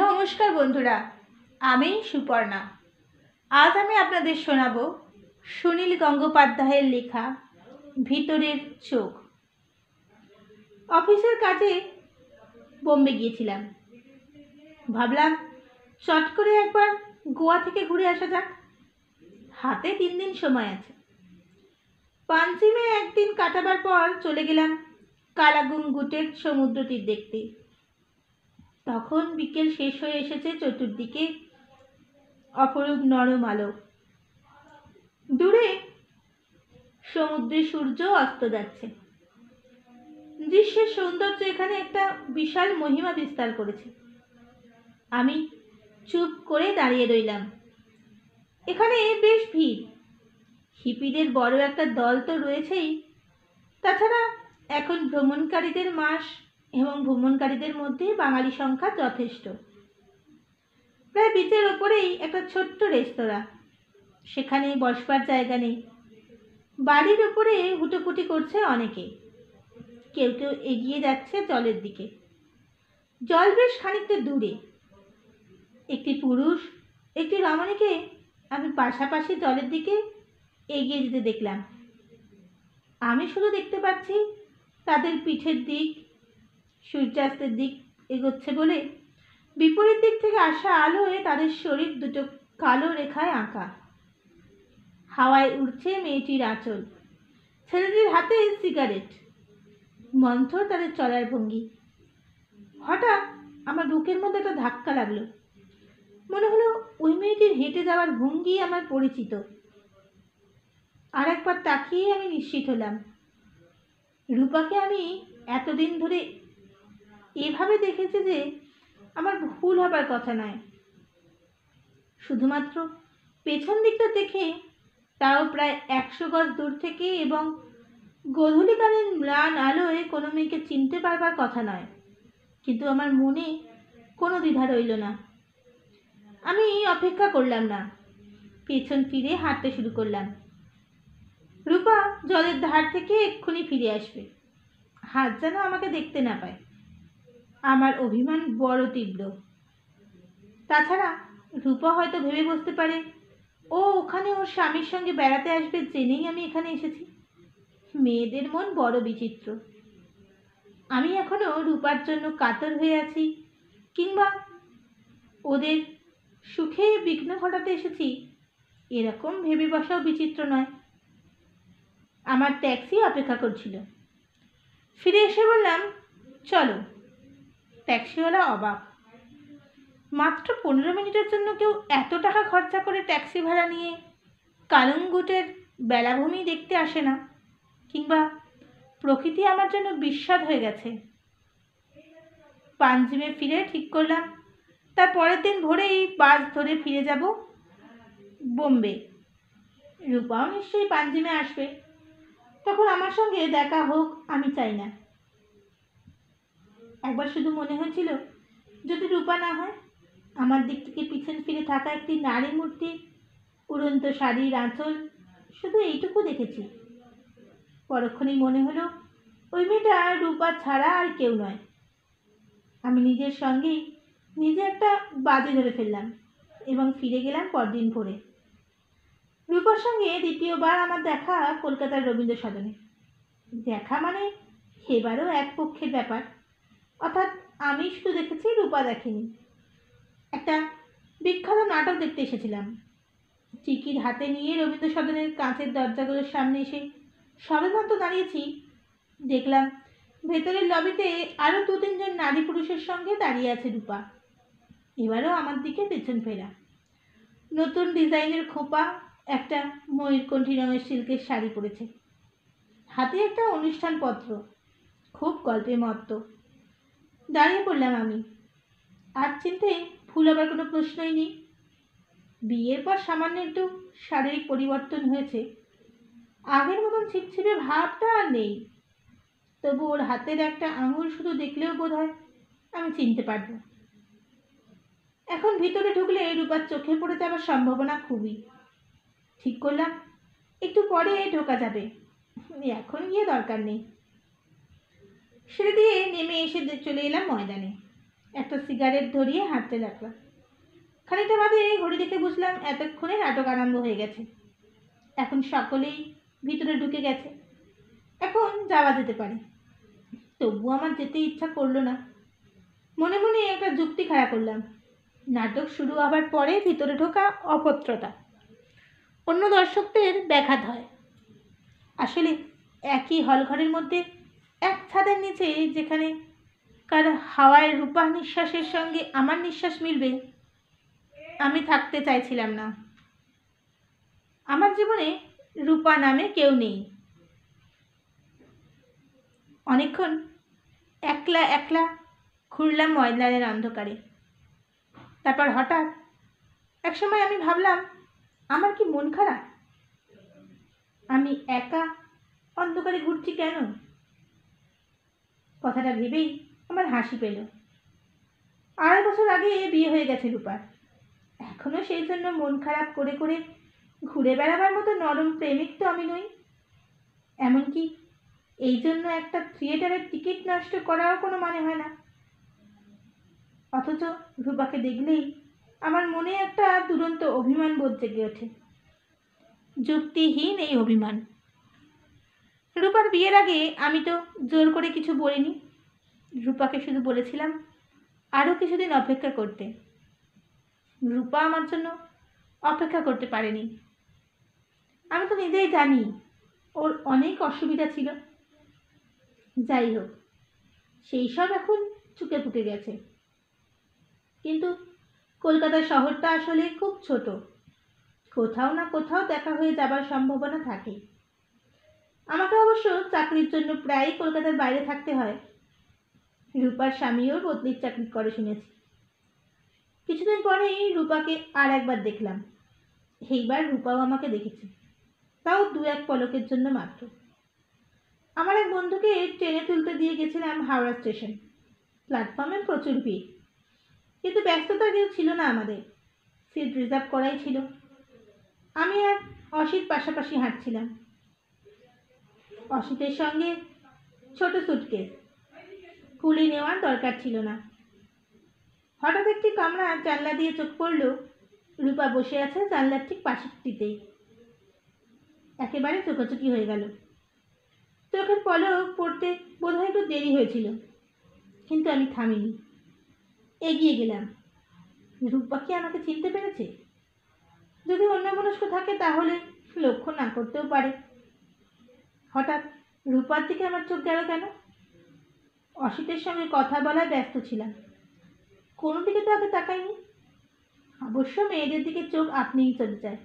নমস্কার বন্ধুরা, আমি সুপর্ণা। আজ আমি আপনাদের শোনাব সুনীল গঙ্গোপাধ্যায়ের লেখা ভিতরের চোখ। অফিসের কাজে বোম্বে গিয়েছিলাম। ভাবলাম চট করে একবার গোয়া থেকে ঘুরে আসা যাক। হাতে 3 দিন সময় আছে। পাঞ্জিমে একদিন কাটাবার পর চলে গেলাম কালাগুঙ্গুটের সমুদ্র তীর দেখতে। তখন বিকেল শেষ হয়ে এসেছে, চতুর্দিকে অপরূপ নরম আলো। দূরে সমুদ্রে সূর্য অস্ত যাচ্ছে। দৃশ্যের সৌন্দর্য এখানে একটা বিশাল মহিমা বিস্তার করেছে। আমি চুপ করে দাঁড়িয়ে রইলাম। এখানে বেশ ভিড়। হিপিদের বড় একটা দল তো রয়েছেই, তাছাড়া এখন ভ্রমণকারীদের মাস এবং ভ্রমণকারীদের মধ্যে বাঙালি সংখ্যা যথেষ্ট। প্রায় বিচের ওপরেই একটা ছোট্ট রেস্তোরাঁ, সেখানে বসবার জায়গা নেই। বাড়ির উপরে হুটোপুটি করছে অনেকে, কেউ কেউ এগিয়ে যাচ্ছে জলের দিকে। জল বেশ খানিকটা দূরে। একটি পুরুষ একটি রমণীকে আমি পাশাপাশি জলের দিকে এগিয়ে যেতে দেখলাম। আমি শুধু দেখতে পাচ্ছি তাদের পিঠের দিক সূর্যাস্তের দিক এগোচ্ছে বলে বিপরীত দিক থেকে আসা আলোয় তাদের শরীর দুটো কালো রেখায় আঁকা। হাওয়ায় উড়ছে মেয়েটির আঁচল, ছেলেটির হাতে সিগারেট, মন্থর তাদের চলার ভঙ্গি। হঠাৎ আমার বুকের মধ্যে একটা ধাক্কা লাগলো। মনে হলো ওই মেয়েটির হেঁটে যাওয়ার ভঙ্গি আমার পরিচিত। আর একবার তাকিয়ে আমি নিশ্চিত হলাম, রূপাকে আমি এতদিন ধরে এভাবে দেখেছি যে আমার ভুল হবার কথা নয়। শুধুমাত্র পেছন দিকটা দেখে, তাও প্রায় 100 গজ দূর থেকে এবং গোধূলিকালীন ম্লান আলোয় কোনো মেয়েকে চিনতে পারবার কথা নয়। কিন্তু আমার মনে কোনো দ্বিধা রইল না। আমি অপেক্ষা করলাম না, পেছন ফিরে হাঁটতে শুরু করলাম। রূপা জলের ধার থেকে এক্ষুনি ফিরে আসবে, হাত যেন আমাকে দেখতে না পায়। আমার অভিমান বড় তীব্র। তাছাড়া রূপা হয়তো ভেবে বসতে পারে ও ওখানে ওর স্বামীর সঙ্গে বেড়াতে আসবে জেনেই আমি এখানে এসেছি। মেয়েদের মন বড় বিচিত্র। আমি এখনো রূপার জন্য কাতর হয়ে আছি, কিংবা ওদের সুখে বিঘ্ন ঘটাতে এসেছি, এরকম ভেবে বসাও বিচিত্র নয়। আমার ট্যাক্সি অপেক্ষা করছিল। ফিরে এসে বললাম, চলো। ট্যাক্সিওয়ালা অবাক। মাত্র 15 মিনিটের জন্য কেউ এত টাকা খরচা করে ট্যাক্সি ভাড়া নিয়ে কালুঙ্গুটের বেলাভূমি দেখতে আসে না, কিংবা প্রকৃতি আমার জন্য বিস্বাদ হয়ে গেছে। পাঞ্জিমে ফিরে ঠিক করলাম তার পরের দিন ভোরেই বাস ধরে ফিরে যাব বোম্বে। রূপাও নিশ্চয়ই পাঞ্জিমে আসবে, তখন আমার সঙ্গে দেখা হোক আমি চাই না। একবার শুধু মনে হয়েছিল, যদি রূপা না হয়, আমার দিক থেকে পিছন ফিরে থাকা একটি নারী মূর্তি, উড়ন্ত শাড়ির আঁচল, শুধু এইটুকু দেখেছি। পরক্ষণেই মনে হলো ওই মেয়েটা রূপা ছাড়া আর কেউ নয়। আমি নিজের সঙ্গেই নিজে একটা বাজি ধরে ফেললাম এবং ফিরে গেলাম পরদিন ভোরে। রূপার সঙ্গে দ্বিতীয়বার আমার দেখা কলকাতার রবীন্দ্র সদনে। দেখা মানে এবারও এক পক্ষের ব্যাপার, অর্থাৎ আমি শুধু দেখেছি, রূপা দেখেনি। একটা বিখ্যাত নাটক দেখতে এসেছিলাম। টিকিট হাতে নিয়ে রবীন্দ্র সদনের কাঁচের দরজাগুলোর সামনে এসে সবেমাত্র দাঁড়িয়েছি, দেখলাম ভেতরের লবিতে আরও 2-3 জন নারী পুরুষের সঙ্গে দাঁড়িয়ে আছে রূপা। এবারও আমার দিকে পেছন ফেরা। নতুন ডিজাইনের খোঁপা একটা ময়ূরকণ্ঠী রঙের সিল্কের শাড়ি পরেছে, হাতে একটা অনুষ্ঠানপত্র, খুব গল্পে মত্ত। দাঁড়িয়ে পড়লাম আমি। আর চিনতে ভুল হবার কোনো প্রশ্নই নেই। বিয়ের পর সামান্য একটু শারীরিক পরিবর্তন হয়েছে, আগের মতন ছিপছিপে ভাবটা আর নেই। তবু ওর হাতের একটা আঙুল শুধু দেখলেও বোধ হয় আমি চিনতে পারব। এখন ভিতরে ঢুকলে রূপার চোখে পড়ে যাওয়ার সম্ভাবনা খুবই। ঠিক করলাম একটু পরে ঢোকা যাবে, এখন গিয়ে দরকার নেই। সিঁড়ি দিয়ে নেমে এসে চলে এলাম ময়দানে। একটা সিগারেট ধরিয়ে হাঁটতে লাগলাম। খানিকটা বাদে ঘড়ি দেখে বুঝলাম এতক্ষণে নাটক আরম্ভ হয়ে গেছে। এখন সকলেই ভিতরে ঢুকে গেছে, এখন যাওয়া যেতে পারে। তবু আমার যেতে ইচ্ছা করলো না। মনে মনে একটা যুক্তি খাড়া করলাম। নাটক শুরু হবার পরে ভিতরে ঢোকা অভদ্রতা, অন্য দর্শকদের ব্যাঘাত হয়। আসলে একই হলঘরের মধ্যে এক ছাদের নিচে যেখানে কার হাওয়ায় রূপা নিঃশ্বাসের সঙ্গে আমার নিঃশ্বাস মিলবে, আমি থাকতে চাইছিলাম না। আমার জীবনে রূপা নামে কেউ নেই। অনেকক্ষণ একলা একলা ঘুরলাম ময়দানের অন্ধকারে। তারপর হঠাৎ একসময় আমি ভাবলাম, আমার কি মন খারাপ? আমি একা অন্ধকারে ঘুরছি কেন? কথাটা ভেবেই আমার হাসি পেল। 2.5 বছর আগে বিয়ে হয়ে গেছে রূপার। এখনো সেই জন্য মন খারাপ করে করে ঘুরে বেড়াবার মতো নরম প্রেমিক তো আমি নই। এমনকি এই জন্য একটা থিয়েটারের টিকিট নষ্ট করাও কোনো মানে হয় না। অথচ রূপাকে দেখলেই আমার মনে একটা দুরন্ত অভিমান বোধ জেগে ওঠে। যুক্তিহীন এই অভিমান। রূপার বিয়ের আগে আমি তো জোর করে কিছু বলিনি। রূপাকে শুধু বলেছিলাম আরও কিছুদিন অপেক্ষা করতে। রূপা আমার জন্য অপেক্ষা করতে পারেনি। আমি তো নিজেই জানি ওর অনেক অসুবিধা ছিল। যাই হোক, সেই সব এখন চুকে ফুটে গেছে। কিন্তু কলকাতা শহরটা আসলে খুব ছোট, কোথাও না কোথাও দেখা হয়ে যাবার সম্ভাবনা থাকে। আমাকে অবশ্য চাকরির জন্য প্রায়ই কলকাতার বাইরে থাকতে হয়। রূপার স্বামীও বদলির চাকরি করে শুনেছি। কিছুদিন পরেই রূপাকে আর একবার দেখলাম। এইবার রূপাও আমাকে দেখেছে, তাও 2-1 পলকের জন্য মাত্র। আমার এক বন্ধুকে ট্রেনে তুলতে দিয়ে গেছিলাম হাওড়া স্টেশন। প্ল্যাটফর্মে প্রচুর ভিড়, কিন্তু ব্যস্ততা কেউ ছিল না আমাদের। সিট রিজার্ভ করাই ছিল। আমি আর অসিত পাশাপাশি হাঁটছিলাম। অসিতের সঙ্গে ছোট সুটকেস, কুলি নেওয়ার দরকার ছিল না। হঠাৎ একটি কামরা জানলা দিয়ে চোখ পড়ল। রূপা বসে আছে জানলার ঠিক পাশেরটিতেই। একেবারে চোখাচোখি হয়ে গেল। চোখের পলক পড়তে বোধহয় একটু দেরি হয়েছিল, কিন্তু আমি থামিনি। এগিয়ে গেলাম। রূপা কি আমাকে চিনতে পেরেছে? যদি অন্যমনস্ক থাকে তাহলে লক্ষ্য না করতেও পারে। হঠাৎ রূপার দিকে আমার চোখ গেল কেন? অসিতের সঙ্গে কথা বলায় ব্যস্ত ছিলাম, কোনো দিকে তো আগে তাকাইনি। অবশ্য মেয়েদের দিকে চোখ আপনিই চলে যায়।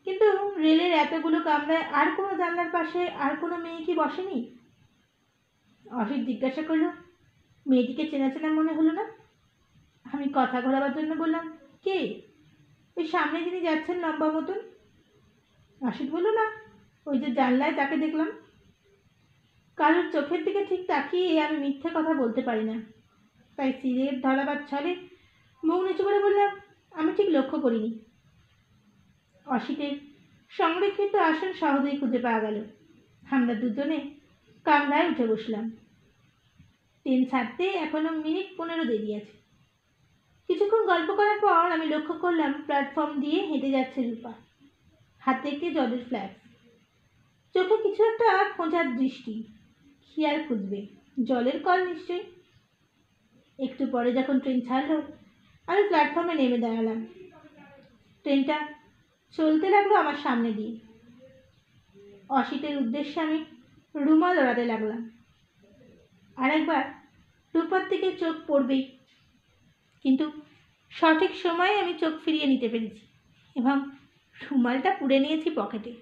কিন্তু রেলের এতগুলো কামরায় আর কোনো জানলার পাশে আর কোনো মেয়ে কি বসেনি? অসিত জিজ্ঞাসা করলো, মেয়েটিকে চেনা চেনা মনে হলো না? আমি কথা ঘোরাবার জন্য বললাম, কে? ওই সামনে যিনি যাচ্ছেন লম্বা মতন। অসিত বলল, না, ওই যে জানলায় যাকে দেখলাম। কারোর চোখের দিকে ঠিক তাকিয়ে আমি মিথ্যে কথা বলতে পারি না, তাই সিগারেট ধরাবার ছলে মুখ নিচু করে বললাম, আমি ঠিক লক্ষ্য করিনি। অসিতের সংরক্ষিত আসন সহজেই খুঁজে পাওয়া গেল। আমরা দুজনে কামরায় উঠে বসলাম। ট্রেন ছাড়তে এখনো মিনিট 15 দেরি আছে। কিছুক্ষণ গল্প করার পর আমি লক্ষ্য করলাম প্ল্যাটফর্ম দিয়ে হেঁটে যাচ্ছে রূপা, হাতে একটি জলের ফ্ল্যাক্স, চোখে কিছু একটা খোঁজার দৃষ্টি। কি আর খুঁজবে, জলের কল নিশ্চয়ই। একটু পরে যখন ট্রেন ছাড়লো আমি প্ল্যাটফর্মে নেমে দাঁড়ালাম। ট্রেনটা চলতে লাগলো আমার সামনে দিয়ে। অসিতের উদ্দেশ্যে আমি রুমাল ওড়াতে লাগলাম। আরেকবার রূপার দিকে চোখ পড়বেই, কিন্তু সঠিক সময়ে আমি চোখ ফিরিয়ে নিতে পেরেছি এবং রুমালটা পুড়ে নিয়েছি পকেটে।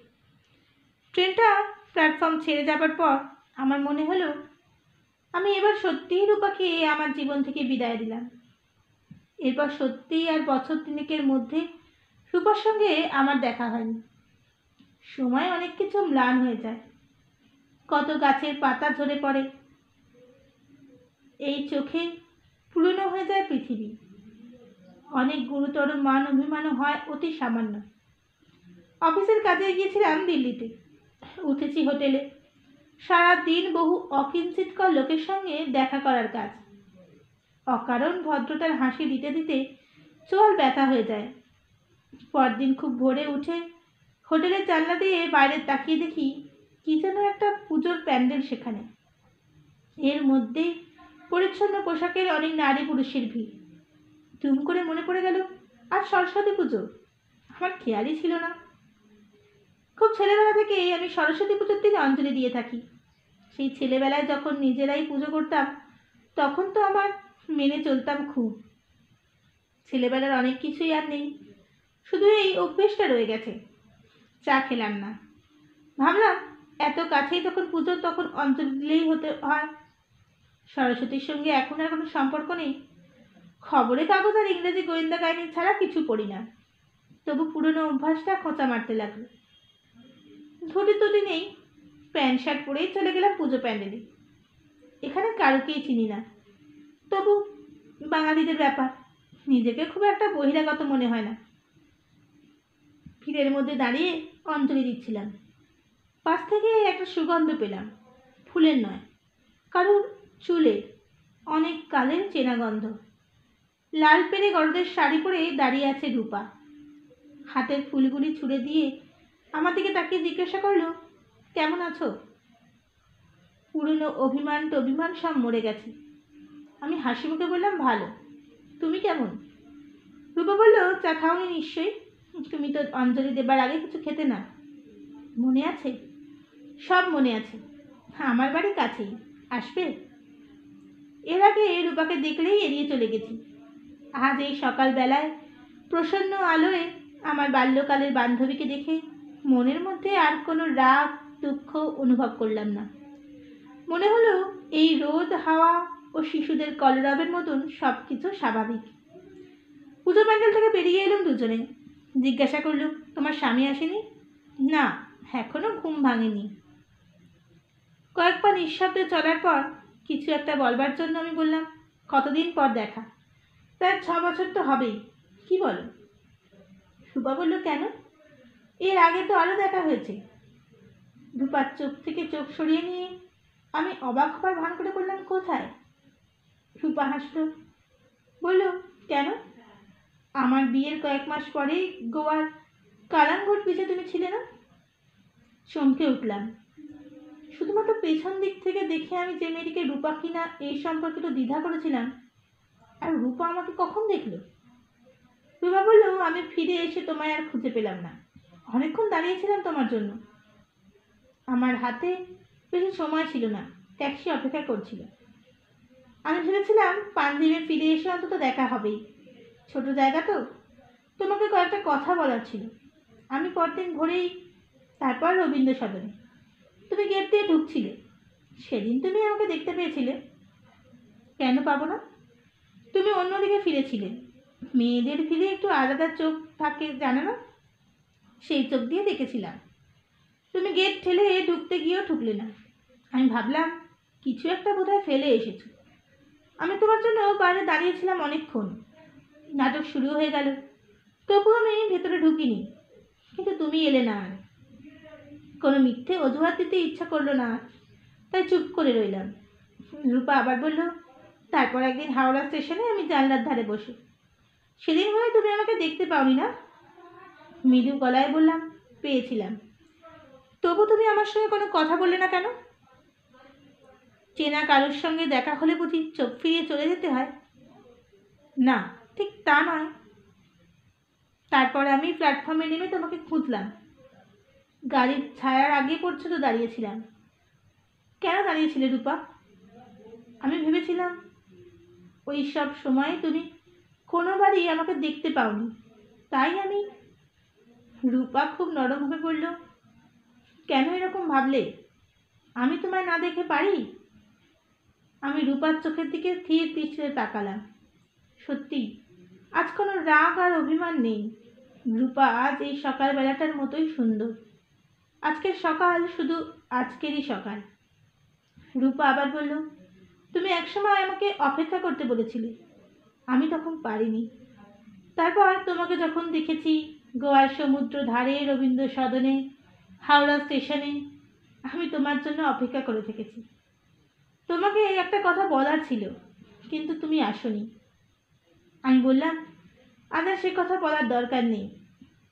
ট্রেনটা প্ল্যাটফর্ম ছেড়ে যাবার পর আমার মনে হলো আমি এবার সত্যিই রূপাকে আমার জীবন থেকে বিদায় দিলাম। এরপর সত্যিই আর বছর 3-এর মধ্যে রূপার সঙ্গে আমার দেখা হয়নি। সময় অনেক কিছু ম্লান হয়ে যায়, কত গাছের পাতা ঝরে পড়ে, এই চোখে পুরনো হয়ে যায় পৃথিবী। অনেক গুরুতর মান অভিমানও হয় অতি সামান্য। অফিসের কাজে গিয়েছিলাম দিল্লিতে, উঠেছি হোটেলে। সারা দিন বহু অকিঞ্চিতকর লোকের সঙ্গে দেখা করার কাজ। অকারণ ভদ্রতার হাসি দিতে দিতে চোয়াল ব্যথা হয়ে যায়। পরদিন খুব ভোরে উঠে হোটেলের জানলা দিয়ে বাইরে তাকিয়ে দেখি কি যেন একটা পুজোর প্যান্ডেল সেখানে। এর মধ্যে পরিচ্ছন্ন পোশাকের অনেক নারী পুরুষের ভিড়। দুম করে মনে পড়ে গেল আজ সরস্বতী পুজো। আমার খেয়ালই ছিল না। খুব ছেলেবেলা থেকে আমি সরস্বতী পুজোর দিনে অঞ্জলি দিয়ে থাকি। সেই ছেলেবেলায় যখন নিজেরাই পুজো করতাম তখন তো আমার মেনে চলতাম খুব। ছেলেবেলার অনেক কিছুই আর নেই, শুধু এই অভ্যেসটা রয়ে গেছে। চা খেলাম না। ভাবলাম এত কাছেই তখন পুজো, তখন অঞ্জলি দিলেই হতে হয়। সরস্বতীর সঙ্গে এখন আর কোনো সম্পর্ক নেই। খবরে কাগজ আর ইংরেজি গোয়েন্দা কাহিনী ছাড়া কিছু পড়ি না। তবু পুরনো অভ্যাসটা খোঁচা মারতে লাগলো। ধুতি টুটি নেই, প্যান্ট শার্ট পরেই চলে গেলাম পুজো প্যান্ডেলে। এখানে কারুকেই চিনি না, তবু বাঙালিদের ব্যাপার নিজেকে খুব একটা বহিরাগত মনে হয় না। ভিড়ের মধ্যে দাঁড়িয়ে অঞ্জলি দিচ্ছিলাম। পাশ থেকে একটা সুগন্ধ পেলাম, ফুলের নয়, কারুর চুলের, অনেক কালের চেনা গন্ধ। লাল পেরে গরদের শাড়ি পরে দাঁড়িয়ে আছে রূপা। হাতের ফুলগুলি ছুঁড়ে দিয়ে আমার দিকে তাকিয়ে জিজ্ঞাসা করলো, কেমন আছো? পুরনো অভিমান টভিমান সব মরে গেছে। আমি হাসি মুখে বললাম, ভালো। তুমি কেমন? রূপা বলল, চা খাওনি নিশ্চয়ই? তুমি তো অঞ্জলি দেবার আগে কিছু খেতে না। মনে আছে? সব মনে আছে। আমার বাড়ি কাছেই, আসবে? এর আগে রূপাকে দেখলেই এড়িয়ে চলে গেছি। আজ এই সকালবেলায় প্রসন্ন আলোয় আমার বাল্যকালের বান্ধবীকে দেখে মনের মধ্যে আর কোনো রাগ দুঃখ অনুভব করলাম না। মনে হলো এই রোদ হাওয়া ও শিশুদের কলরবের মতন সব কিছু স্বাভাবিক। পুজো প্যান্ডেল থেকে বেরিয়ে এলাম দুজনে। জিজ্ঞাসা করলো, তোমার স্বামী আসেনি? না, এখনো ঘুম ভাঙেনি। কয়েক পা নিঃশব্দে চলার পর কিছু একটা বলবার জন্য আমি বললাম, কতদিন পর দেখা? প্রায় 6 বছর তো হবেই। কি বলো? রূপা বলল, কেন? এর আগে তো আরও দেখা হয়েছে। রূপার চোখ থেকে চোখ সরিয়ে নিয়ে আমি অবাক হবার ভান করে বললাম, কোথায়? রূপা হাসল, বলল, কেন? আমার বিয়ের কয়েক মাস পরেই গোয়ার কালাঙ্গুট বিচে তুমি ছিলে না? চমকে উঠলাম। শুধুমাত্র পেছন দিক থেকে দেখে আমি যে মেয়েটিকে রূপা কিনা এই সম্পর্কে তো দ্বিধা করেছিলাম, আর রূপা আমাকে কখন দেখলো? রূপা বলল, আমি ফিরে এসে তোমায় আর খুঁজে পেলাম না। অনেকক্ষণ দাঁড়িয়েছিলাম তোমার জন্য। আমার হাতে বেশি সময় ছিল না, ট্যাক্সি অপেক্ষা করছিল। আমি ভেবেছিলাম পাঞ্জিমে ফিরে এসে অন্তত দেখা হবেই। ছোট জায়গা তো, তোমাকে কয়েকটা কথা বলার ছিল। আমি পরদিন ভোরেই, তারপর রবীন্দ্র সদনে। তুমি গেট দিয়ে ঢুকছিলে। সেদিন তুমি আমাকে দেখতে পেয়েছিলে। কেন পাবো না? তুমি অন্যদিকে ফিরেছিলে। মেয়েদের ফিরে একটু আলাদা চোখ থাকে, জানো না? সেই চোখ দিয়ে দেখেছিলাম। তুমি গেট ঠেলে ঢুকতে গিয়েও ঢুকলে না। আমি ভাবলাম কিছু একটা বোধহয় ফেলে এসেছো। আমি তোমার জন্য বাইরে দাঁড়িয়েছিলাম অনেকক্ষণ। নাটক শুরু হয়ে গেল, তবু আমি ভেতরে ঢুকিনি। কিন্তু তুমি এলে না। আর কোনো মিথ্যে অজুহাত দিতে ইচ্ছা করলো না, তাই চুপ করে রইলাম। রূপা আবার বলল, তারপর একদিন হাওড়া স্টেশনে আমি জানলার ধারে বসে। সেদিন মনে হয় তুমি আমাকে দেখতে পাওনি না? মৃদু গলায় বললাম, পেয়েছিলাম। তবু তুমি আমার সঙ্গে কোনো কথা বললে না কেন? চেনা কারোর সঙ্গে দেখা হলে বুঝি চোখ ফিরিয়ে চলে যেতে হয়? না, ঠিক তা নয়। তারপর আমি প্ল্যাটফর্মে নেমে তোমাকে খুঁজলাম। গাড়ির ছায়ার আগে পর্যন্ত দাঁড়িয়েছিলাম। কেন দাঁড়িয়েছিলে রূপা? আমি ভেবেছিলাম ওই সব সময় তুমি কোনোবারই আমাকে দেখতে পাওনি, তাই আমি। রূপা খুব নরমভাবে বলল, কেন এরকম ভাবলে? আমি তোমায় না দেখে পারি? আমি রূপার চোখের দিকে স্থির দৃষ্টিতে তাকালাম। সত্যি, আজ কোনো রাগ আর অভিমান নেই। রূপা আজ এই সকালবেলাটার মতোই সুন্দর। আজকের সকাল শুধু আজকেরই সকাল। রূপা আবার বলল, তুমি একসময় আমাকে অপেক্ষা করতে বলেছিলে, আমি তখন পারিনি। তারপর তোমাকে যখন দেখেছি গোয়ার সমুদ্র ধারে, রবীন্দ্র সদনে, হাওড়া স্টেশনে, আমি তোমার জন্য অপেক্ষা করে থেকেছি। তোমাকে একটা কথা বলার ছিল, কিন্তু তুমি আসোনি। আমি বললাম, আজ সে কথা বলার দরকার নেই,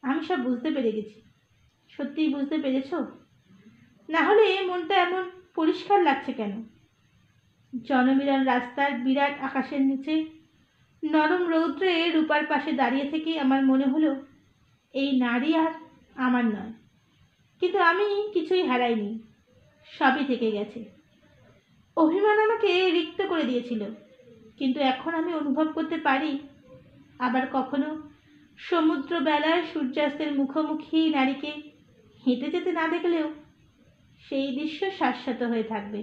আমি সব বুঝতে পেরে গেছি। সত্যিই বুঝতে পেরেছো? না হলে মনটা এমন পরিষ্কার লাগছে কেন? জনমিলন রাস্তার বিরাট আকাশের নিচে নরম রৌদ্রে রূপার পাশে দাঁড়িয়ে থেকে আমার মনে হলো এই নারী আর আমার নয়, কিন্তু আমি কিছুই হারাইনি, সবই থেকে গেছে। অভিমান আমাকে রিক্ত করে দিয়েছিল, কিন্তু এখন আমি অনুভব করতে পারি, আবার কখনো সমুদ্র বেলায় সূর্যাস্তের মুখোমুখি নারীকে হেঁটে যেতে না দেখলেও সেই দৃশ্য শাশ্বত হয়ে থাকবে।